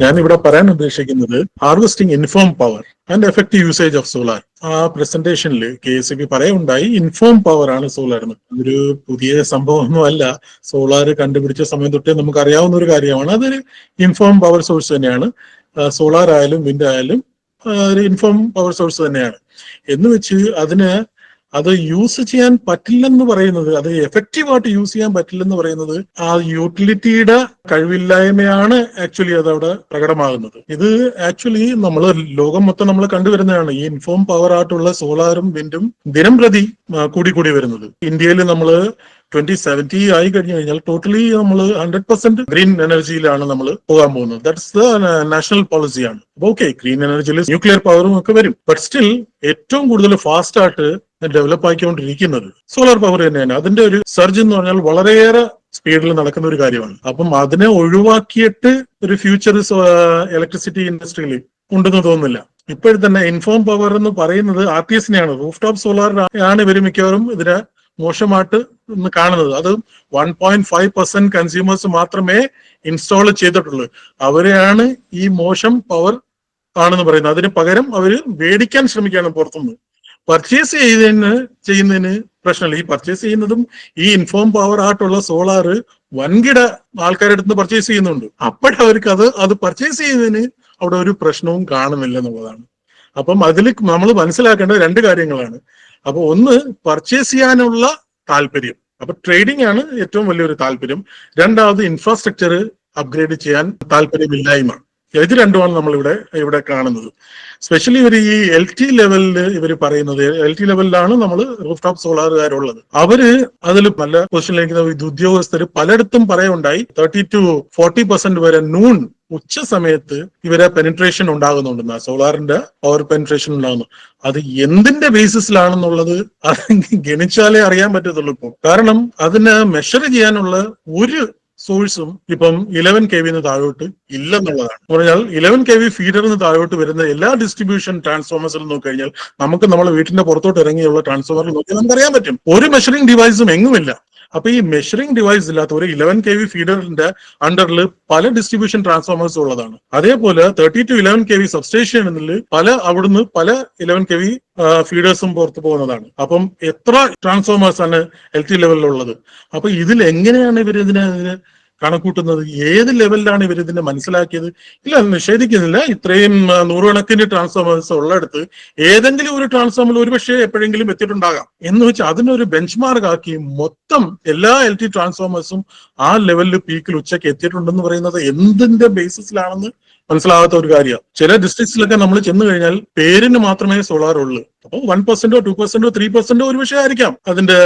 ഞാനിവിടെ പറയാൻ ഉദ്ദേശിക്കുന്നത് harvesting inform power and effective usage of solar. ആ പ്രസന്റേഷനിൽ KSEB പറയുണ്ടായി ഇൻഫോം പവർ ആണ് സോളാർ എന്ന്. അതൊരു പുതിയ സംഭവമൊന്നും അല്ല. സോളാർ കണ്ടുപിടിച്ച സമയം തൊട്ടേ നമുക്ക് അറിയാവുന്ന ഒരു കാര്യമാണ്. അതൊരു ഇൻഫോം പവർ സോഴ്സ് തന്നെയാണ്. സോളാർ ആയാലും വിൻഡ് ആയാലും ഒരു ഇൻഫോം പവർ സോഴ്സ് തന്നെയാണ്. എന്ന് വെച്ച് അത് യൂസ് ചെയ്യാൻ പറ്റില്ലെന്ന് പറയുന്നത്, അത് എഫക്റ്റീവായിട്ട് യൂസ് ചെയ്യാൻ പറ്റില്ലെന്ന് പറയുന്നത് ആ യൂട്ടിലിറ്റിയുടെ കഴിവില്ലായ്മയാണ് ആക്ച്വലി അതവിടെ പ്രകടമാകുന്നത്. ഇത് ആക്ച്വലി ലോകം മൊത്തം നമ്മൾ കണ്ടുവരുന്നതാണ്. ഈ ഇൻഫോം പവർ ആയിട്ടുള്ള സോളാറും വിൻഡും ദിനം പ്രതി കൂടി വരുന്നത്. ഇന്ത്യയിൽ നമ്മൾ 2070 ആയി കഴിഞ്ഞു കഴിഞ്ഞാൽ ടോട്ടലി നമ്മൾ 100% ഗ്രീൻ എനർജിയിലാണ് നമ്മൾ പോകാൻ പോകുന്നത്. ദാറ്റ്സ് ദ നാഷണൽ പോളിസിയാണ്. ഓക്കെ, ഗ്രീൻ എനർജിയിൽ ന്യൂക്ലിയർ പവറും ഒക്കെ വരും. ബട്ട് സ്റ്റിൽ ഏറ്റവും കൂടുതൽ ഫാസ്റ്റ് ആയിട്ട് ഡെവലപ്പ് ആയിക്കൊണ്ടിരിക്കുന്നത് സോളാർ പവർ തന്നെയാണ്. അതിന്റെ ഒരു സർജ് എന്ന് പറഞ്ഞാൽ വളരെയേറെ സ്പീഡിൽ നടക്കുന്ന ഒരു കാര്യമാണ്. അപ്പം അതിനെ ഒഴിവാക്കിയിട്ട് ഒരു ഫ്യൂച്ചർ ഇലക്ട്രിസിറ്റി ഇൻഡസ്ട്രിയിൽ ഉണ്ടെന്ന് തോന്നുന്നില്ല. ഇപ്പോഴും തന്നെ ഇൻഫോം പവർ എന്ന് പറയുന്നത് RTSനെയാണ്, റൂഫ് ടോപ്പ് സോളാർ ആണ് ഇവർ മിക്കവാറും ഇതിനെ മോശമായിട്ട് കാണുന്നത്. അത് 1.5% കൺസ്യൂമേഴ്സ് മാത്രമേ ഇൻസ്റ്റാൾ ചെയ്തിട്ടുള്ളൂ. അവരെയാണ് ഈ മോശം പവർ ആണെന്ന് പറയുന്നത്. അതിന് പകരം അവര് മേടിക്കാൻ ശ്രമിക്കുകയാണ് പുറത്തുനിന്ന്. പർച്ചേസ് ചെയ്യുന്നതിന് പ്രശ്നമില്ല. ഈ പർച്ചേസ് ചെയ്യുന്നതും ഈ ഇൻഫോം പവർ ആയിട്ടുള്ള സോളാർ വൻകിട ആൾക്കാരുടെ അടുത്ത് പർച്ചേസ് ചെയ്യുന്നുണ്ട്. അപ്പോഴവർക്ക് അത് പർച്ചേസ് ചെയ്യുന്നതിന് അവിടെ ഒരു പ്രശ്നവും കാണുന്നില്ല എന്നുള്ളതാണ്. അപ്പം അതിൽ നമ്മൾ മനസ്സിലാക്കേണ്ട രണ്ട് കാര്യങ്ങളാണ്. അപ്പൊ ഒന്ന്, പർച്ചേസ് ചെയ്യാനുള്ള താല്പര്യം. അപ്പൊ ട്രേഡിംഗ് ആണ് ഏറ്റവും വലിയൊരു താല്പര്യം. രണ്ടാമത്, ഇൻഫ്രാസ്ട്രക്ചർ അപ്ഗ്രേഡ് ചെയ്യാൻ താല്പര്യമില്ലായ്മ. ഇത് രണ്ടുമാണ് നമ്മൾ ഇവിടെ കാണുന്നത്. സ്പെഷ്യലി ഇവർ ഈ LT ലെവലിൽ ഇവർ പറയുന്നത്, LT ലെവലിലാണ് നമ്മൾ റൂഫ് ടോപ്പ് സോളാറുകാരുള്ളത്. അവര് അതിൽ നല്ല പൊസിഷനിലിരിക്കുന്ന ഉദ്യോഗസ്ഥർ പലയിടത്തും പറയുണ്ടായി 30 to 40% വരെ ഉച്ച സമയത്ത് ഇവരെ പെനിട്രേഷൻ ഉണ്ടാകുന്നുണ്ടെന്ന്, സോളാറിന്റെ പവർ പെനിട്രേഷൻ ഉണ്ടാകുന്നു. അത് എന്തിന്റെ ബേസിസിലാണെന്നുള്ളത് അത് ഗണിച്ചാലേ അറിയാൻ പറ്റത്തുള്ളൂ ഇപ്പോൾ. കാരണം അതിനെ മെഷർ ചെയ്യാനുള്ള ഒരു സോഴ്സും ഇപ്പം 11 kV താഴോട്ട് ഇല്ലെന്നുള്ളതാണ്. പറഞ്ഞാൽ 11 kV ഫീഡറിന് താഴോട്ട് വരുന്ന എല്ലാ ഡിസ്ട്രിബ്യൂഷൻ ട്രാൻസ്ഫോമേഴ്സിലും നോക്കിക്കഴിഞ്ഞാൽ നമുക്ക് നമ്മളെ വീട്ടിന്റെ പുറത്തോട്ട് ഇറങ്ങിയുള്ള ട്രാൻസ്ഫോമറിൽ നോക്കിയാൽ നമുക്കറിയാൻ പറ്റും. ഒരു മെഷറിംഗ് ഡിവൈസും എങ്ങുമില്ല. അപ്പൊ ഈ മെഷറിംഗ് ഡിവൈസ് ഇല്ലാത്ത ഒരു 11 kV ഫീഡറിന്റെ അണ്ടറിൽ പല ഡിസ്ട്രിബ്യൂഷൻ ട്രാൻസ്ഫോമേഴ്സ് ഉള്ളതാണ്. അതേപോലെ 30 to 11 kV സബ്സ്റ്റേഷനിൽ അവിടുന്ന് പല 11 kV ഫീഡേഴ്സും പുറത്തു പോകുന്നതാണ്. അപ്പം എത്ര ട്രാൻസ്ഫോമേഴ്സ് ആണ് LT ലെവലിലുള്ളത്? അപ്പൊ ഇതിൽ എങ്ങനെയാണ് ഇവരിതിനെ കണക്കൂട്ടുന്നത്? ഏത് ലെവലിലാണ് ഇവരിതിനെ മനസ്സിലാക്കിയത്? ഇല്ല, നിഷേധിക്കുന്നില്ല. ഇത്രയും നൂറുകണക്കിന് ട്രാൻസ്ഫോമേഴ്സ് ഉള്ളിടത്ത് ഏതെങ്കിലും ഒരു ട്രാൻസ്ഫോമർ ഒരുപക്ഷെ എപ്പോഴെങ്കിലും എത്തിയിട്ടുണ്ടാകാം എന്ന് വെച്ചാൽ അതിനൊരു ബെഞ്ച് മാർക്ക് ആക്കി മൊത്തം എല്ലാ LT ട്രാൻസ്ഫോമേഴ്സും ആ ലെവലിൽ പീക്കിൽ ഉച്ചയ്ക്ക് എത്തിയിട്ടുണ്ടെന്ന് പറയുന്നത് എന്തിന്റെ ബേസിസിലാണെന്ന് മനസ്സിലാകാത്ത ഒരു കാര്യമാണ്. ചില ഡിസ്ട്രിക്ട്സിലൊക്കെ നമ്മൾ ചെന്ന് കഴിഞ്ഞാൽ പേരിന് മാത്രമേ സോളാർ ഉള്ളൂ. അപ്പോൾ 1%, 2%, 3% ഒരു പക്ഷേ ആയിരിക്കാം അതിന്റെ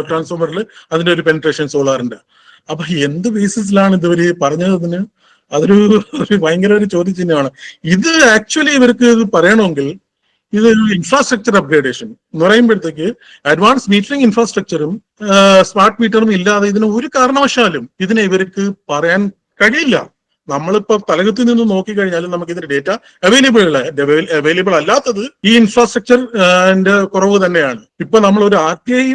ട്രാൻസ്ഫോമറിൽ അതിന്റെ ഒരു പെനിട്രേഷൻ സോളാറിന്റെ. അപ്പൊ എന്ത് ബേസിസിലാണ് ഇതുവര് പറഞ്ഞതിന്? അതൊരു ഭയങ്കര ഒരു ചോദ്യചിഹ്നമാണ്. ഇത് ആക്ച്വലി ഇവർക്ക് ഇത് പറയണമെങ്കിൽ ഇതൊരു ഇൻഫ്രാസ്ട്രക്ചർ അപ്ഗ്രേഡേഷൻ എന്ന് പറയുമ്പോഴത്തേക്ക് അഡ്വാൻസ് മീറ്ററിംഗ് ഇൻഫ്രാസ്ട്രക്ചറും സ്മാർട്ട് മീറ്ററും ഇല്ലാതെ ഇതിന് ഒരു കാരണവശാലും ഇതിനെ ഇവർക്ക് പറയാൻ കഴിയില്ല. നമ്മളിപ്പോ തലകത്തിൽ നിന്ന് നോക്കിക്കഴിഞ്ഞാലും നമുക്ക് ഇതിന്റെ ഡേറ്റ അവൈലബിൾ അല്ലാത്തത് ഈ ഇൻഫ്രാസ്ട്രക്ചറിന്റെ കുറവ് തന്നെയാണ്. ഇപ്പൊ നമ്മൾ ഒരു RTI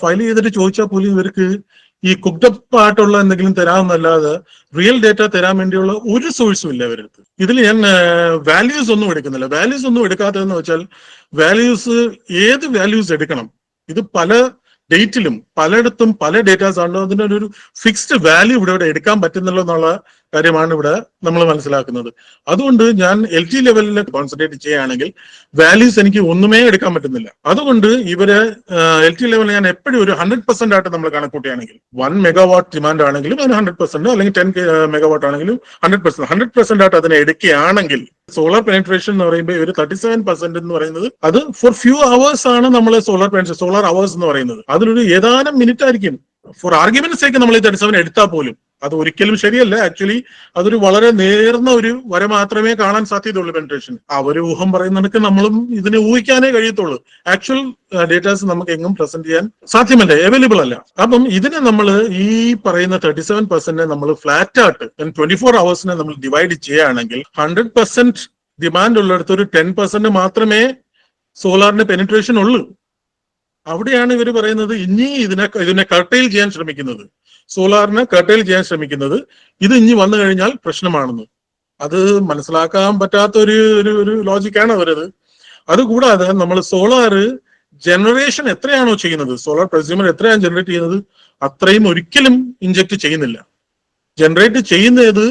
ഫയൽ ചെയ്തിട്ട് ചോദിച്ചാൽ പോലും ഇവർക്ക് ഈ കുക്ഡപ്പ് ആയിട്ടുള്ള എന്തെങ്കിലും തരാമെന്നല്ലാതെ റിയൽ ഡേറ്റ തരാൻ വേണ്ടിയുള്ള ഒരു സോഴ്സും ഇല്ല അവരടുത്ത്. ഇതിൽ ഞാൻ വാല്യൂസ് ഒന്നും എടുക്കുന്നില്ല. വാല്യൂസ് ഒന്നും എടുക്കാത്തതെന്ന് വെച്ചാൽ ഏത് വാല്യൂസ് എടുക്കണം? ഇത് പല ഡേറ്റിലും പലയിടത്തും പല ഡേറ്റാസ് ആണ്. അതിനൊരു ഫിക്സ്ഡ് വാല്യൂ ഇവിടെ എടുക്കാൻ പറ്റുന്നില്ല എന്നുള്ള കാര്യമാണ് ഇവിടെ നമ്മൾ മനസ്സിലാക്കുന്നത്. അതുകൊണ്ട് ഞാൻ LT ലെവലിൽ കോൺസെൻട്രേറ്റ് ചെയ്യുകയാണെങ്കിൽ വാല്യൂസ് എനിക്ക് ഒന്നുമേ എടുക്കാൻ പറ്റുന്നില്ല. അതുകൊണ്ട് ഇവര് LT ലെവലിൽ ഞാൻ എപ്പോഴും ഒരു 100% ആയിട്ട് നമ്മൾ കണക്കൂട്ടുകയാണെങ്കിൽ 1 മെഗാവാട്ട് ഡിമാൻഡ് ആണെങ്കിലും അതിന് 100%, അല്ലെങ്കിൽ 10 മെഗാവാട്ട് ആണെങ്കിലും 100% ആയിട്ട് അതിനെ എടുക്കുകയാണെങ്കിൽ സോളാർ പെനിട്രേഷൻ എന്ന് പറയുമ്പോൾ ഒരു 37% എന്ന് പറയുന്നത് അത് ഫോർ ഫ്യൂ അവേഴ്സ് ആണ് നമ്മൾ സോളാർ അവേഴ്സ് എന്ന് പറയുന്നത്. അതിലൊരു ഏതാനും മിനിറ്റ് ആയിരിക്കും ഫോർ ആർഗ്യുമെന്റ് സേക്ക് നമ്മൾ ഈ 37 എടുത്താൽ പോലും അത് ഒരിക്കലും ശരിയല്ല. ആക്ച്വലി അതൊരു വളരെ നേർന്ന ഒരു വര മാത്രമേ കാണാൻ സാധ്യതയുള്ളൂ പെനിട്രേഷൻ. ഒരു ഊഹം പറയുന്നതൊക്കെ നമ്മളും ഇതിനെ ഊഹിക്കാനേ കഴിയത്തുള്ളൂ. ആക്ച്വൽ ഡേറ്റാസ് നമുക്ക് എങ്ങും പ്രസന്റ് ചെയ്യാൻ സാധ്യമല്ല, അവൈലബിൾ അല്ല. അപ്പം ഇതിനെ നമ്മൾ ഈ പറയുന്ന 37% നമ്മൾ ഫ്ലാറ്റ് ആയിട്ട് 24 hours നമ്മൾ ഡിവൈഡ് ചെയ്യുകയാണെങ്കിൽ 100% ഡിമാൻഡ് ഉള്ളിടത്ത് ഒരു 10% മാത്രമേ സോളാറിന് പെനിട്രേഷൻ ഉള്ളൂ. അവിടെയാണ് ഇവർ പറയുന്നത് ഇനി ഇതിനെ കർട്ടൈൽ ചെയ്യാൻ ശ്രമിക്കുന്നത്, സോളാറിനെ കർട്ടൈൽ ചെയ്യാൻ ശ്രമിക്കുന്നത്. ഇത് ഇനി വന്നു കഴിഞ്ഞാൽ പ്രശ്നമാണെന്ന്. അത് മനസ്സിലാക്കാൻ പറ്റാത്ത ഒരു ലോജിക്കാണ് അവരത്. അതുകൂടാതെ നമ്മൾ സോളാർ ജനറേഷൻ എത്രയാണോ ചെയ്യുന്നത്, സോളാർ പ്രൊസ്യൂമർ എത്രയാണ് ജനറേറ്റ് ചെയ്യുന്നത് അത്രയും ഒരിക്കലും ഇഞ്ചക്ട് ചെയ്യുന്നില്ല. ജനറേറ്റ് ചെയ്യുന്നത്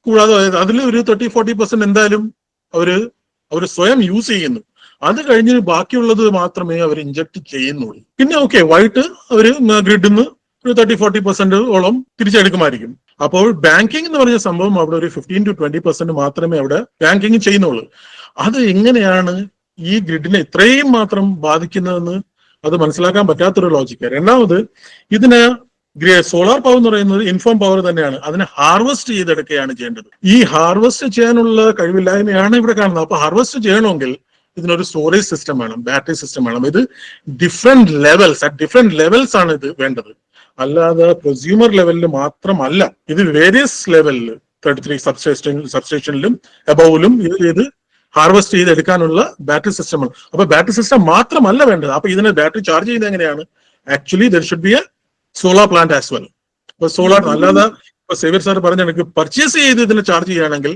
കൂടാതെ അതിൽ ഒരു 30-40% എന്തായാലും അവര് സ്വയം യൂസ് ചെയ്യുന്നു. അത് കഴിഞ്ഞ് ബാക്കിയുള്ളത് മാത്രമേ അവർ ഇഞ്ചക്ട് ചെയ്യുന്നുള്ളൂ. പിന്നെ ഓക്കെ, വൈകിട്ട് അവര് ഗ്രിഡിൽ നിന്ന് ഒരു 30-40% തിരിച്ചെടുക്കുമായിരിക്കും. അപ്പോൾ ബാങ്കിങ് എന്ന് പറഞ്ഞ സംഭവം അവിടെ ഒരു 15-20% മാത്രമേ അവിടെ ബാങ്കിങ് ചെയ്യുന്നുള്ളൂ. അത് എങ്ങനെയാണ് ഈ ഗ്രിഡിനെ ഇത്രയും മാത്രം ബാധിക്കുന്നതെന്ന് അത് മനസ്സിലാക്കാൻ പറ്റാത്തൊരു ലോജിക്ക്. രണ്ടാമത്, ഇതിന് സോളാർ പവർ എന്ന് പറയുന്നത് ഇൻഫോം പവർ തന്നെയാണ്. അതിനെ ഹാർവെസ്റ്റ് ചെയ്തെടുക്കുകയാണ് ചെയ്യേണ്ടത്. ഈ ഹാർവെസ്റ്റ് ചെയ്യാനുള്ള കഴിവില്ലായ്മയാണ് ഇവിടെ കാണുന്നത്. അപ്പൊ ഹാർവെസ്റ്റ് ചെയ്യണമെങ്കിൽ ഇതിനൊരു സ്റ്റോറേജ് സിസ്റ്റം വേണം, ബാറ്ററി സിസ്റ്റം വേണം. ഇത് ഡിഫറെന്റ് ലെവൽസ് ആണ് ഇത് വേണ്ടത്, അല്ലാതെ പ്രൊസ്യൂമർ ലെവലിൽ മാത്രമല്ല. ഇത് വേരിയസ് ലെവലിൽ 33 സബ്സ്റ്റേഷനിലും അബൌവിലും ഇത് ഹാർവെസ്റ്റ് ചെയ്തെടുക്കാനുള്ള ബാറ്ററി സിസ്റ്റമാണ്. അപ്പൊ ബാറ്ററി സിസ്റ്റം മാത്രമല്ല വേണ്ടത്. അപ്പൊ ഇതിനെ ബാറ്ററി ചാർജ് ചെയ്യുന്നത് എങ്ങനെയാണ്? Actually there should be A solar plant as well. ഇപ്പൊ സോളാർ അല്ലാതെ ഇപ്പൊ സേവ്യർ സാർ പറഞ്ഞ എനിക്ക് പർച്ചേസ് ചെയ്ത് ഇതിനെ ചാർജ് ചെയ്യുകയാണെങ്കിൽ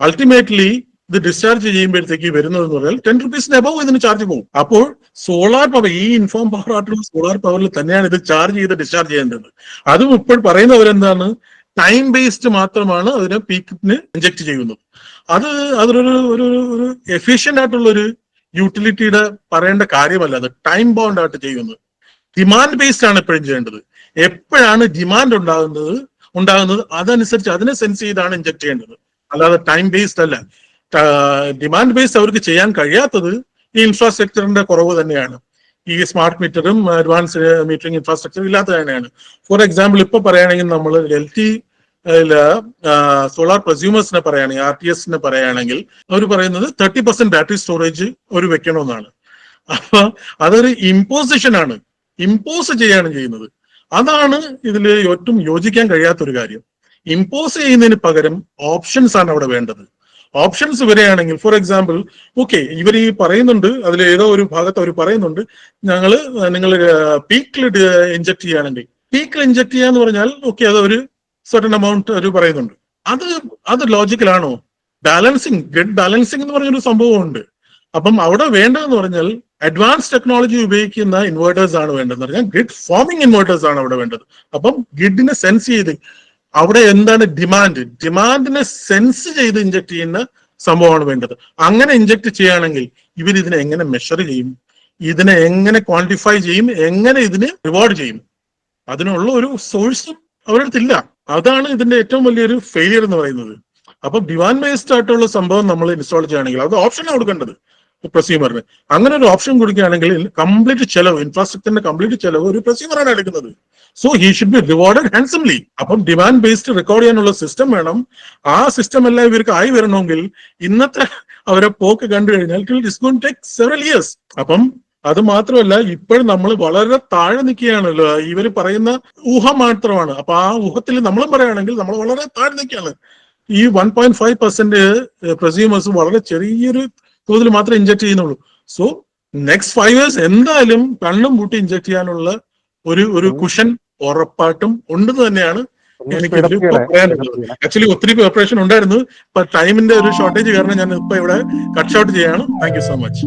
അൾട്ടിമേറ്റ്ലി ഇത് ഡിസ്ചാർജ് ചെയ്യുമ്പോഴത്തേക്ക് വരുന്നത് എന്ന് പറഞ്ഞാൽ 10 rupees അബവ് ഇതിന് ചാർജ് പോകും. അപ്പോൾ സോളാർ പവർ, ഈ ഇൻഫോം പവർ ആയിട്ടുള്ള സോളാർ പവറിൽ തന്നെയാണ് ഇത് ചാർജ് ചെയ്ത് ഡിസ്ചാർജ് ചെയ്യേണ്ടത്. അതും ഇപ്പോൾ പറയുന്നവരെന്താണ്, ടൈം ബേസ്ഡ് മാത്രമാണ് അതിനെ പീക്കിന് ഇഞ്ചക്ട് ചെയ്യുന്നത്. അതൊരു എഫിഷ്യന്റ് ആയിട്ടുള്ള ഒരു യൂട്ടിലിറ്റിയുടെ പറയേണ്ട കാര്യമല്ല. അത് ടൈം ബൗണ്ട് ആയിട്ട് ചെയ്യുന്നത്. ഡിമാൻഡ് ബേസ്ഡ് ആണ് എപ്പോഴും ചെയ്യേണ്ടത്. എപ്പോഴാണ് ഡിമാൻഡ് ഉണ്ടാകുന്നത് അതനുസരിച്ച് അതിനെ സെൻസ് ചെയ്താണ് ഇഞ്ചക്ട് ചെയ്യേണ്ടത്, അല്ലാതെ ടൈം ബേസ്ഡ് അല്ല. ഡിമാൻഡ് ബേസ്ഡ് അവർക്ക് ചെയ്യാൻ കഴിയാത്തത് ഈ ഇൻഫ്രാസ്ട്രക്ചറിന്റെ കുറവ് തന്നെയാണ്. ഈ സ്മാർട്ട് മീറ്ററും അഡ്വാൻസ് മീറ്ററിംഗ് ഇൻഫ്രാസ്ട്രക്ചർ ഇല്ലാത്ത തന്നെയാണ്. ഫോർ എക്സാമ്പിൾ ഇപ്പൊ പറയുകയാണെങ്കിൽ നമ്മൾ LT സോളാർ പ്രൊസ്യൂമേഴ്സിനെ പറയുകയാണെങ്കിൽ, RTS പറയുകയാണെങ്കിൽ അവർ പറയുന്നത് 30% ബാറ്ററി സ്റ്റോറേജ് അവർ വെക്കണമെന്നാണ്. അപ്പൊ അതൊരു ഇമ്പോസിഷൻ ആണ്, ഇമ്പോസ് ചെയ്യാണ് ചെയ്യുന്നത്. അതാണ് ഇതിൽ ഒട്ടും യോജിക്കാൻ കഴിയാത്തൊരു കാര്യം. ഇമ്പോസ് ചെയ്യുന്നതിന് പകരം ഓപ്ഷൻസ് ആണ് അവിടെ വേണ്ടത്. ഓപ്ഷൻസ് വരികയാണെങ്കിൽ, ഫോർ എക്സാമ്പിൾ, ഓക്കെ, ഇവർ ഈ പറയുന്നുണ്ട്, അതിൽ ഏതോ ഒരു ഭാഗത്ത് അവർ പറയുന്നുണ്ട് നിങ്ങൾ പീക്കിൽ ഇഞ്ചക്ട് ചെയ്യുകയാണെങ്കിൽ, പീക്കിൽ ഇഞ്ചക്ട് ചെയ്യാന്ന് പറഞ്ഞാൽ ഓക്കെ, അത് ഒരു സർട്ടൻ എമൗണ്ട് അവർ പറയുന്നുണ്ട്. അത് ലോജിക്കലാണോ? ഗ്രിഡ് ബാലൻസിങ് എന്ന് പറഞ്ഞൊരു സംഭവമുണ്ട്. അപ്പം അവിടെ വേണ്ടതെന്ന് പറഞ്ഞാൽ അഡ്വാൻസ് ടെക്നോളജി ഉപയോഗിക്കുന്ന ഇൻവേർട്ടേഴ്സ് ആണ് വേണ്ടതെന്ന് പറഞ്ഞാൽ ഗ്രിഡ് ഫോമിംഗ് ഇൻവേർട്ടേഴ്സ് ആണ് അവിടെ വേണ്ടത്. അപ്പം ഗ്രിഡിനെ സെൻസ് ചെയ്ത് അവിടെ എന്താണ് ഡിമാൻഡിനെ സെൻസ് ചെയ്ത് ഇഞ്ചക്ട് ചെയ്യുന്ന സംഭവമാണ് വേണ്ടത്. അങ്ങനെ ഇഞ്ചക്ട് ചെയ്യുകയാണെങ്കിൽ ഇതിനെ എങ്ങനെ മെഷർ ചെയ്യും, ഇതിനെ എങ്ങനെ ക്വാണ്ടിഫൈ ചെയ്യും, എങ്ങനെ ഇതിന് റിവാർഡ് ചെയ്യും? അതിനുള്ള ഒരു സോഴ്സും അവരുടെ അടുത്തില്ല. അതാണ് ഇതിന്റെ ഏറ്റവും വലിയൊരു ഫെയിലിയർ എന്ന് പറയുന്നത്. അപ്പൊ ഡിമാൻഡ് ബേസ്ഡ് ആയിട്ടുള്ള സംഭവം നമ്മൾ ഇൻസ്റ്റാൾ ചെയ്യുകയാണെങ്കിൽ അത് ഓപ്ഷനാണ് കൊടുക്കേണ്ടത് പ്രൊസ്യൂമറിന്. അങ്ങനെ ഒരു ഓപ്ഷൻ കൊടുക്കുകയാണെങ്കിൽ കംപ്ലീറ്റ് ചെലവ്, ഇൻഫ്രാസ്ട്രക്ചറിന്റെ കംപ്ലീറ്റ് ചെലവ് ഒരു പ്രൊസ്യൂമറാണ് എടുക്കുന്നത്. So he should be rewarded handsomely. അപ്പം ഡിമാൻഡ് ബേസ്ഡ് റെക്കോർഡ് ചെയ്യാനുള്ള സിസ്റ്റം വേണം. ആ സിസ്റ്റം എല്ലാം ഇവർക്ക് ആയി വരണമെങ്കിൽ ഇന്നത്തെ അവരെ പോക്ക് കണ്ടു കഴിഞ്ഞാൽ it's going to take several years. അപ്പം അത് മാത്രമല്ല, ഇപ്പോഴും നമ്മൾ വളരെ താഴെ നിൽക്കുകയാണല്ലോ. ഇവർ പറയുന്ന ഊഹം മാത്രമാണ്. അപ്പൊ ആ ഊഹത്തിൽ നമ്മളും പറയുകയാണെങ്കിൽ നമ്മൾ വളരെ താഴെ നിൽക്കുകയാണ്. ഈ 1.5% പ്രൊസ്യൂമേഴ്സ് വളരെ ചെറിയൊരു തോതിൽ മാത്രമേ ഇഞ്ചക്ട് ചെയ്യുന്നുള്ളൂ. സോ നെക്സ്റ്റ് 5 years എന്തായാലും കണ്ണും പൂട്ടി ഇഞ്ചക്ട് ചെയ്യാനുള്ള ഒരു കുഷൻ ഉറപ്പായിട്ടും ഉണ്ടെന്ന് തന്നെയാണ് എനിക്ക് പറയാനുള്ളത്. ആക്ച്വലി ഒത്തിരി പ്രിപ്പറേഷൻ ഉണ്ടായിരുന്നു. ഇപ്പൊ ടൈമിന്റെ ഒരു ഷോർട്ടേജ് കാരണം ഞാൻ ഇപ്പൊ ഇവിടെ കട്ട് ഷോട്ട് ചെയ്യാണ്. Thank you so much.